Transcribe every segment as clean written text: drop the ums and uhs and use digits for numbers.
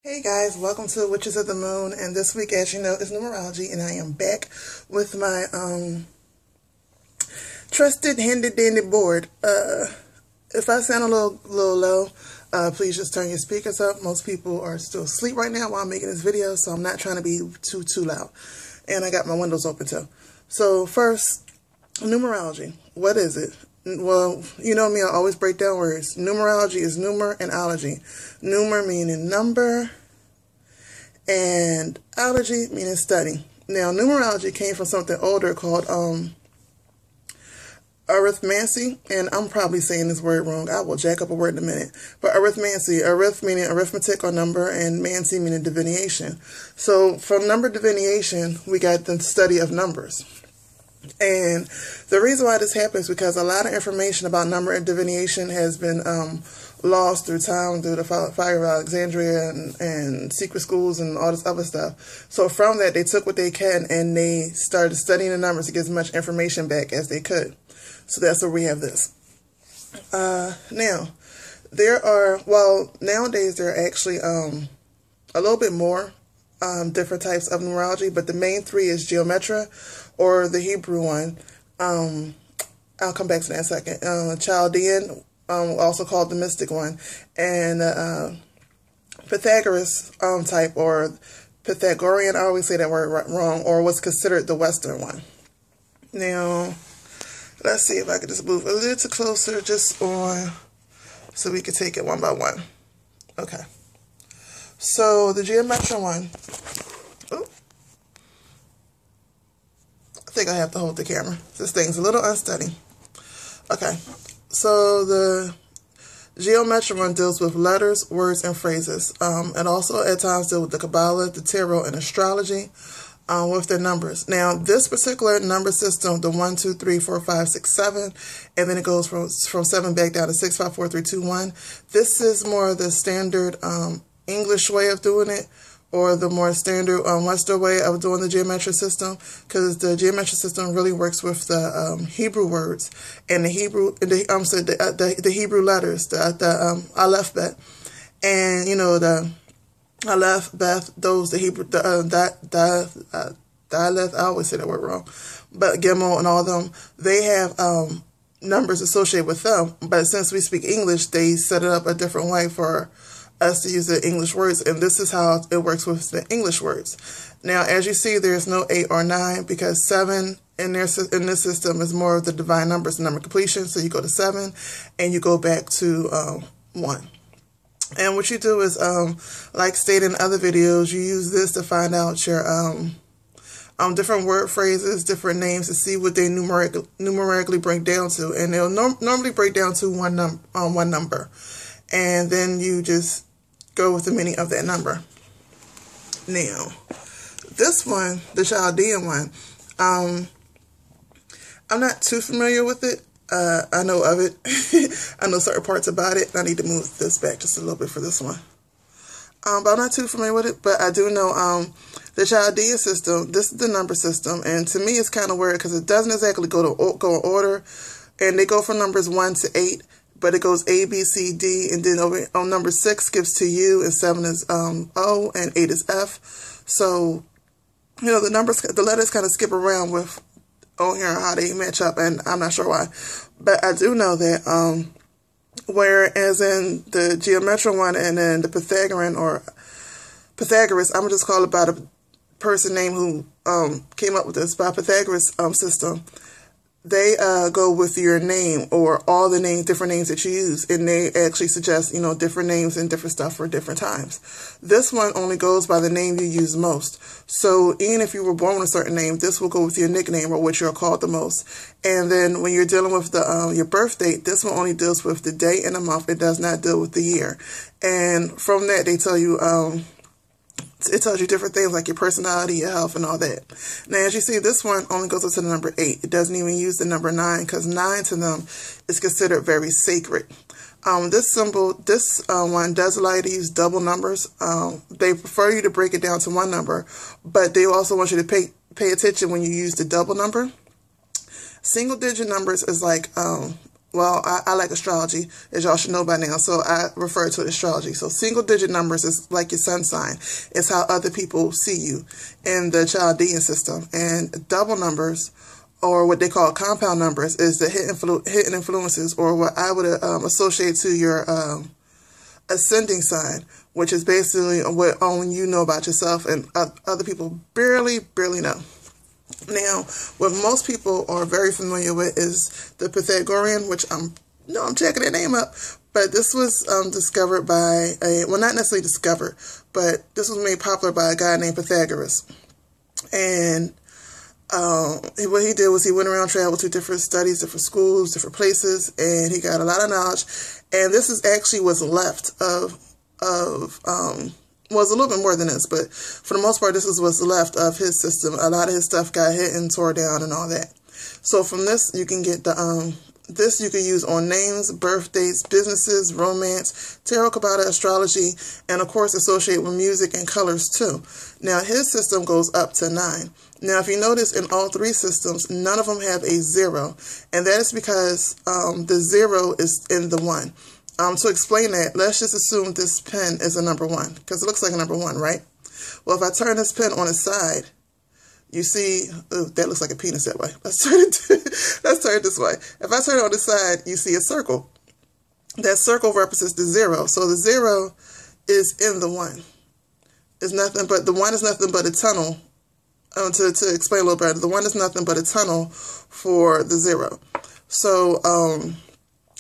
Hey guys, welcome to Witches of the Moon, and this week, as you know, is Numerology, and I am back with my trusted handy dandy board. If I sound a little low, please just turn your speakers up. Most people are still asleep right now while I'm making this video, so I'm not trying to be too loud. And I got my windows open too. So first, numerology. What is it? Well, you know me, I always break down words. Numerology is numer and ology. Numer meaning number, and ology meaning study. Now, numerology came from something older called arithmancy, and I'm probably saying this word wrong. I will jack up a word in a minute. But arithmancy, arith meaning arithmetic or number, and mancy meaning divination. So from number divination, we got the study of numbers. And the reason why this happens is because a lot of information about number and divination has been lost through time, through the fire of Alexandria and secret schools and all this other stuff. So from that, they took what they can and they started studying the numbers to get as much information back as they could. So that's where we have this. Now, nowadays there are actually a little bit more different types of numerology, but the main three is geometry, or the Hebrew one. I'll come back to that in a second. Chaldean, also called the mystic one, and Pythagoras type, or Pythagorean. I always say that word wrong, or what's considered the Western one. Now, let's see if I can just move a little closer, just on, so we can take it one by one. Okay. So the geometry one. Ooh. I think I have to hold the camera. This thing's a little unsteady. Okay. So the geometry one deals with letters, words, and phrases. And also at times deal with the Kabbalah, the Tarot, and astrology with their numbers. Now, this particular number system, the 1, 2, 3, 4, 5, 6, 7, and then it goes from 7 back down to 6, 5, 4, 3, 2, 1. This is more the standard English way of doing it, or the more standard Western way of doing the geometric system, because the geometric system really works with the Hebrew words and the Hebrew letters, the Aleph, Bet, and you know the Aleph, Beth, those the Hebrew the Aleph. I always say that word wrong, but Gimel and all of them, they have numbers associated with them. But since we speak English, they set it up a different way for us to use the English words, and this is how it works with the English words. Now, as you see, there's no 8 or 9, because 7 in this system is more of the divine numbers, the number completion. So you go to 7 and you go back to 1. And what you do is, like stated in other videos, you use this to find out your different word phrases, different names, to see what they numerically break down to, and they'll normally break down to one number. And then you just go with the meaning of that number. Now, this one, the Chaldean one, I'm not too familiar with it. I know of it. I know certain parts about it. I need to move this back just a little bit for this one. But I'm not too familiar with it. But I do know the Chaldean system, this is the number system. And to me, it's kind of weird because it doesn't exactly go in order. And they go from numbers 1 to 8. But it goes A, B, C, D, and then over on number 6 gives to U, and 7 is O, and 8 is F. So, you know, the letters kind of skip around with on here how they match up, and I'm not sure why. But I do know that whereas in the geometric one and then the Pythagorean or Pythagoras, I'm just call it by the person name who came up with this, by Pythagoras system. They go with your name, or all the different names that you use, and they actually suggest, you know, different names and different stuff for different times. This one only goes by the name you use most. So even if you were born with a certain name, this will go with your nickname, or what you're called the most. And then when you're dealing with the your birth date, this one only deals with the day and the month. It does not deal with the year. And from that, they tell you it tells you different things like your personality, your health, and all that. Now, as you see, this one only goes up to the number 8. It doesn't even use the number 9, because 9 to them is considered very sacred. This symbol, this one does allow you to use double numbers. They prefer you to break it down to one number, but they also want you to pay attention when you use the double number. Single digit numbers is like well, I like astrology, as y'all should know by now, so I refer to it as astrology. So single digit numbers is like your sun sign. It's how other people see you in the Chaldean system. And double numbers, or what they call compound numbers, is the hidden influences, or what I would associate to your ascending sign, which is basically what only you know about yourself and other people barely know. Now, what most people are very familiar with is the Pythagorean, which I'm checking their name up, but this was discovered by well, not necessarily discovered, but this was made popular by a guy named Pythagoras. And what he did was he went around, traveled to different studies, different schools, different places, and he got a lot of knowledge. And this is actually what's left of well, it's a little bit more than this, but for the most part, this is what's left of his system. A lot of his stuff got hit and tore down and all that. So from this, you can get this you can use on names, birthdays, businesses, romance, tarot, Kabbalah, astrology, and of course associate with music and colors too. Now his system goes up to 9. Now if you notice, in all 3 systems, none of them have a 0, and that is because the 0 is in the 1. To explain that, let's just assume this pen is a number 1, because it looks like a number 1, right? Well, if I turn this pen on its side, you see, ooh, that looks like a penis that way. Let's turn it this way. If I turn it on the side, you see a circle. That circle represents the 0. So the 0 is in the 1. It's nothing but, the 1 is nothing but a tunnel. To explain a little better, the 1 is nothing but a tunnel for the 0. So,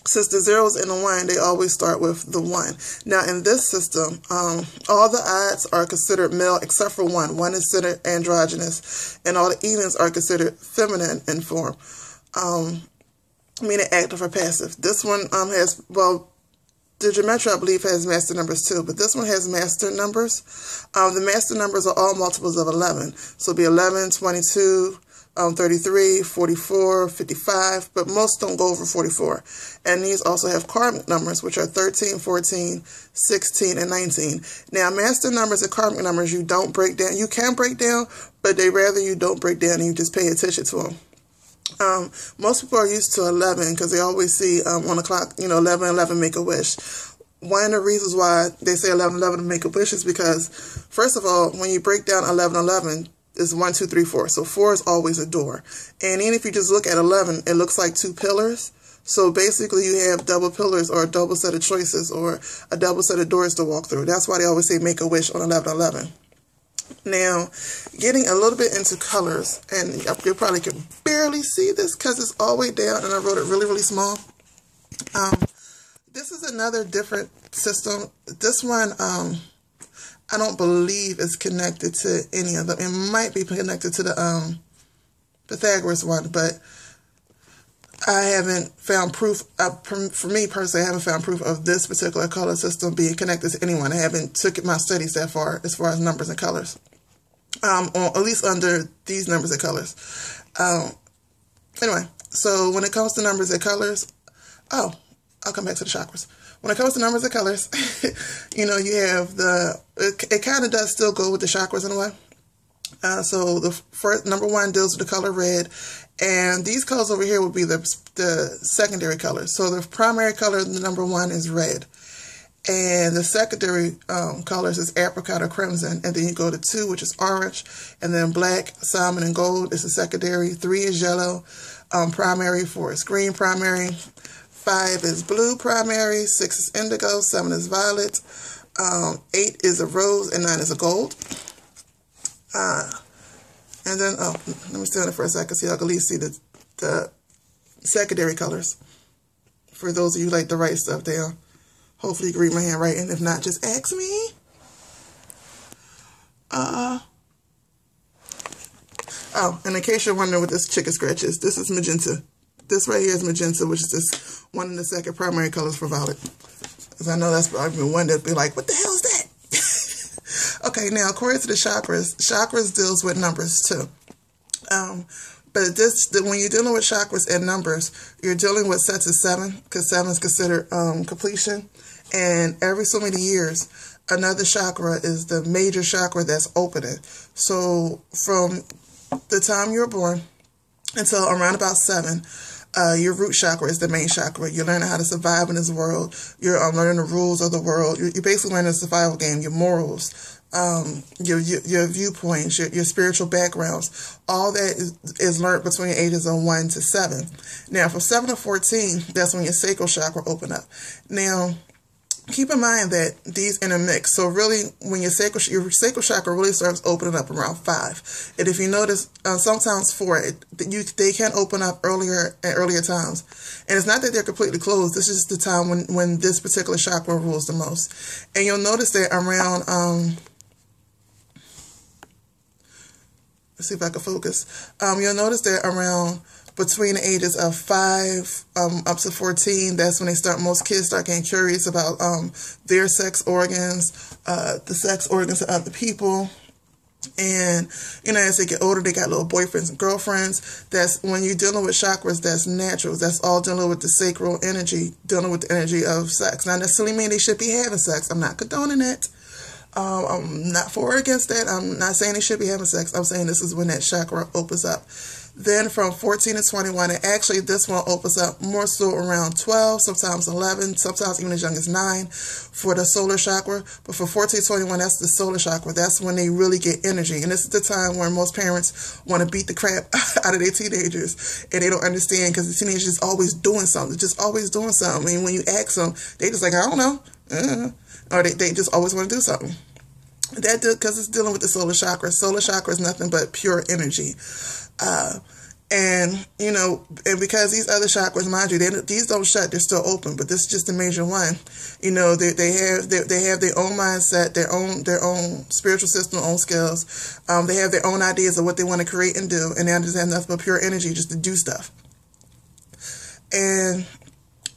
since the 0 is in the 1, they always start with the 1. Now, in this system, all the odds are considered male except for 1. 1 is considered androgynous, and all the evens are considered feminine in form, meaning active or passive. This one has, well, the geometry, I believe, has master numbers too, but this one has master numbers. The master numbers are all multiples of 11. So it'll be 11, 22, 33, 44, 55, but most don't go over 44. And these also have karmic numbers, which are 13, 14, 16, and 19. Now, master numbers and karmic numbers, you don't break down. You can break down, but they rather you don't break down and you just pay attention to them. Most people are used to 11 because they always see on the clock, 11, 11, make a wish. One of the reasons why they say 11, 11 to make a wish is because, first of all, when you break down 11, 11, it's 1, 2, 3, 4. So 4 is always a door. And even if you just look at 11, it looks like 2 pillars. So basically you have double pillars or a double set of choices or a double set of doors to walk through. That's why they always say make a wish on 11, 11. Now, getting a little bit into colors, and you probably can barely see this because it's all the way down and I wrote it really, really small. This is another different system. This one, I don't believe is connected to any of them. It might be connected to the Pythagoras one, but I haven't found proof. For me personally, I haven't found proof of this particular color system being connected to anyone. I haven't took my studies that far as numbers and colors, or at least under these numbers and colors. Anyway, so when it comes to numbers and colors, I'll come back to the chakras. When it comes to numbers and colors, you have it kind of does still go with the chakras in a way. So the first, number 1 deals with the color red, and these colors over here would be the secondary colors. So the primary color, the number 1, is red, and the secondary colors is apricot or crimson, and then you go to 2, which is orange, and then black, salmon, and gold is the secondary. 3 is yellow, primary. 4 is green, primary. 5 is blue, primary. 6 is indigo. 7 is violet. 8 is a rose, and 9 is a gold. And then, let me stand it for a second so y'all can at least see the secondary colors. For those of you who like to write stuff down. Hopefully you can read my handwriting. If not, just ask me. And in case you're wondering what this chicken scratch is, this is magenta. This right here is magenta, which is just one of the second primary colors for violet. Because I know that's probably one that'd be like, what the hell is that? Okay, now according to the chakras deals with numbers too. But when you're dealing with chakras and numbers, you're dealing with sets of 7, because 7 is considered completion. And every so many years, another chakra is the major chakra that's opening. So from the time you were born until around about 7, Your root chakra is the main chakra. You're learning how to survive in this world. You're learning the rules of the world. You're basically learning a survival game, your morals, your viewpoints, your spiritual backgrounds. All that is learned between ages of 1 to 7. Now, from 7 to 14, that's when your sacral chakra open up. Now, keep in mind that these intermix. So really, when your sacral chakra really starts opening up around 5. And if you notice, sometimes 4, they can open up earlier at earlier times. And it's not that they're completely closed. This is the time when this particular chakra rules the most. And you'll notice that around, let's see if I can focus. You'll notice that around between the ages of 5 up to 14, that's when most kids start getting curious about their sex organs, the sex organs of other people. And, as they get older, they got little boyfriends and girlfriends. That's when you're dealing with chakras, that's natural. That's all dealing with the sacral energy, dealing with the energy of sex. Not necessarily mean they should be having sex. I'm not condoning it. I'm not for or against that. I'm not saying they should be having sex. I'm saying this is when that chakra opens up. Then from 14 to 21, and actually this one opens up more so around 12, sometimes 11, sometimes even as young as 9 for the solar chakra. But for 14 to 21, that's the solar chakra. That's when they really get energy. And this is the time where most parents want to beat the crap out of their teenagers. And they don't understand because the teenagers is always doing something, just always doing something. And when you ask them, they just like, I don't know. Or they just always want to do something. Because it's dealing with the solar chakra. Solar chakra is nothing but pure energy. And because these other chakras, mind you, these don't shut, they're still open, but this is just the major one. They have their own mindset, their own spiritual system, own skills. They have their own ideas of what they want to create and do, and they just have nothing but pure energy just to do stuff. And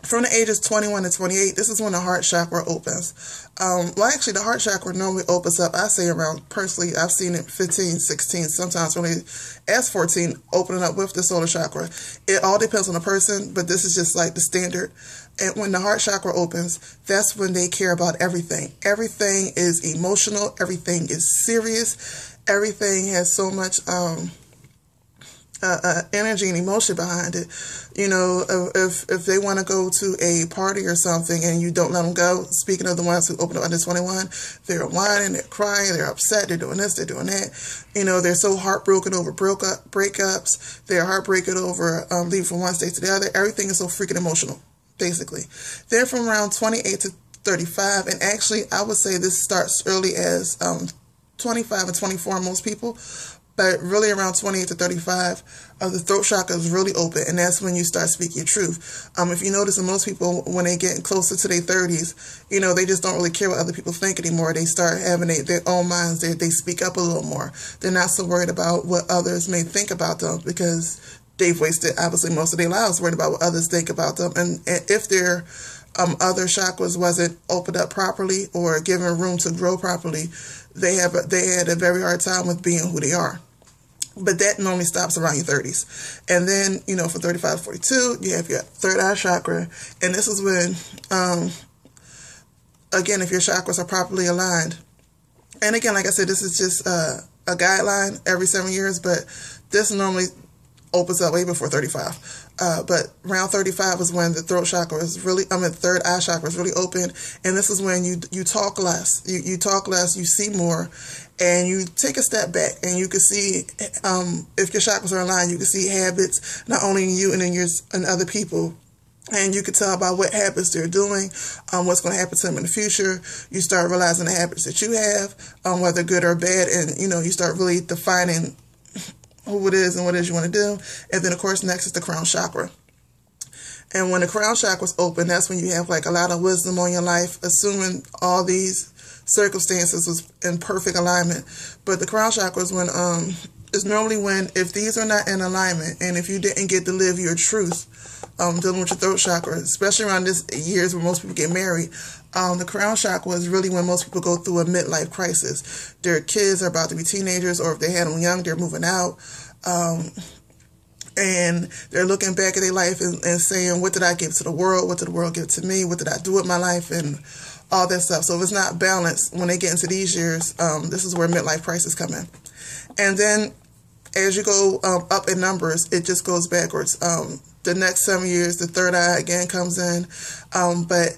from the ages 21 to 28, this is when the heart chakra opens. Well, actually, the heart chakra normally opens up, I say around, personally, I've seen it 15, 16, sometimes really as 14, opening up with the solar chakra. It all depends on the person, but this is just like the standard. And when the heart chakra opens, that's when they care about everything. Everything is emotional. Everything is serious. Everything has so much energy and emotion behind it. If they want to go to a party or something and you don't let them go, speaking of the ones who open up under 21, they're whining, they're crying, they're upset, they're doing this, they're doing that. They're so heartbroken over breakups, they're heartbroken over leaving from one state to the other. Everything is so freaking emotional, basically. Then from around 28 to 35, and actually I would say this starts early as 25 and 24 most people, but really around 28 to 35, the throat chakra is really open, and that's when you start speaking your truth. If you notice, most people, when they get closer to their 30s, they just don't really care what other people think anymore. They start having their own minds. They speak up a little more. They're not so worried about what others may think about them because they've wasted, obviously, most of their lives worried about what others think about them. And if their other chakras wasn't opened up properly or given room to grow properly, they had a very hard time with being who they are. But that normally stops around your 30s. And then, for 35 to 42, you have your third eye chakra. And this is when, again, if your chakras are properly aligned. And again, like I said, this is just a guideline every 7 years, but this normally opens up way before 35. But around 35 is when the throat chakra is really, the third eye chakra is really open. And this is when you talk less. You talk less, you see more, and you take a step back and you can see, if your chakras are aligned, you can see habits, not only in you and in other people. And you can tell by what habits they're doing, what's going to happen to them in the future. You start realizing the habits that you have, whether good or bad. And, you start really defining who it is and what it is you want to do. And then, of course, next is the crown chakra. And when the crown chakra is open, that's when you have like a lot of wisdom on your life, assuming all these circumstances was in perfect alignment. But the crown chakra is when is normally when, if these are not in alignment and if you didn't get to live your truth, dealing with your throat chakra, especially around this years where most people get married, the crown chakra is really when most people go through a midlife crisis. Their kids are about to be teenagers, or if they had them young, they're moving out. And they're looking back at their life and saying, what did I give to the world? What did the world give to me? What did I do with my life? And all that stuff. So if it's not balanced, when they get into these years, this is where midlife crises come in. And then as you go up in numbers, it just goes backwards. The next 7 years, the third eye again comes in, but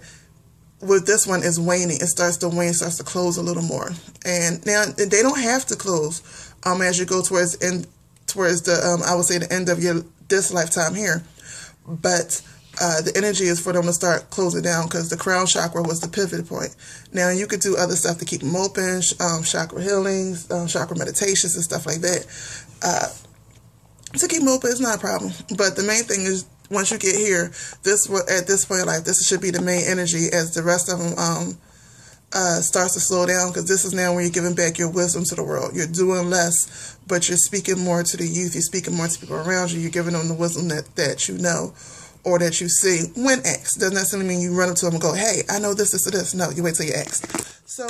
with this one is waning. It starts to wane, starts to close a little more. And now they don't have to close as you go towards the I would say the end of this lifetime here. But the energy is for them to start closing down, because the crown chakra was the pivot point. Now you could do other stuff to keep them open, chakra healings, chakra meditations and stuff like that. To keep them open is not a problem. But the main thing is, once you get here, at this point in life, this should be the main energy, as the rest of them starts to slow down, because this is now when you're giving back your wisdom to the world. You're doing less, but you're speaking more to the youth. You're speaking more to people around you. You're giving them the wisdom that you know, or that you see when asked. Doesn't necessarily mean you run up to them and go, hey, I know this, this, or this. No, you wait till you're asked. So